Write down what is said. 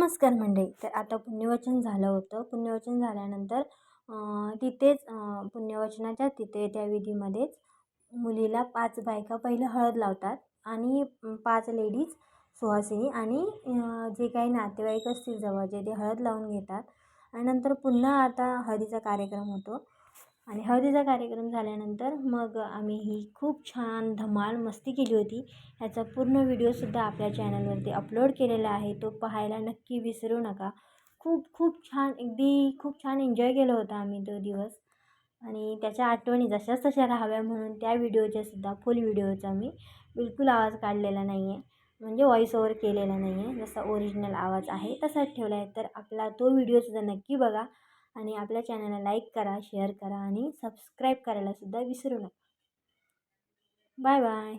नमस्कार मंडळी. तर आता पुण्यवचन झालं होतं. पुण्यवचन झाल्यानंतर तिथेच पुण्यवचनाच्या तिथे त्या विधीमध्येच मुलीला 5 बायका पहिलं हळद लावतात आणि 5 लेडीज सुहासिनी आणि जे काही नातेवाईक असतील जवळचे ते हळद लावून घेतात आणि नंतर पुन्हा आता हळदीचा कार्यक्रम होतो. आणि हळदीचा कार्यक्रम झाल्यानंतर मग आम्ही ही खूप छान धमाल मस्ती केली होती. ह्याचा पूर्ण व्हिडिओसुद्धा आपल्या चॅनलवरती अपलोड केलेला आहे. तो पाहायला नक्की विसरू नका. खूप खूप छान खूप छान एन्जॉय केलं होतं आम्ही तो दिवस. आणि त्याच्या आठवणी जशाच तशा राहाव्या म्हणून त्या व्हिडिओच्यासुद्धा फुल व्हिडिओचा मी बिलकुल आवाज काढलेला नाही आहे. म्हणजे व्हॉईस ओव्हर केलेला नाही आहे. जसा ओरिजिनल आवाज आहे तसाच ठेवला आहे. तर आपला तो व्हिडिओसुद्धा नक्की बघा आणि आपल्या चॅनलला लाईक करा, शेअर करा आणि सबस्क्राईब करायलासुद्धा विसरू नका. Bye bye.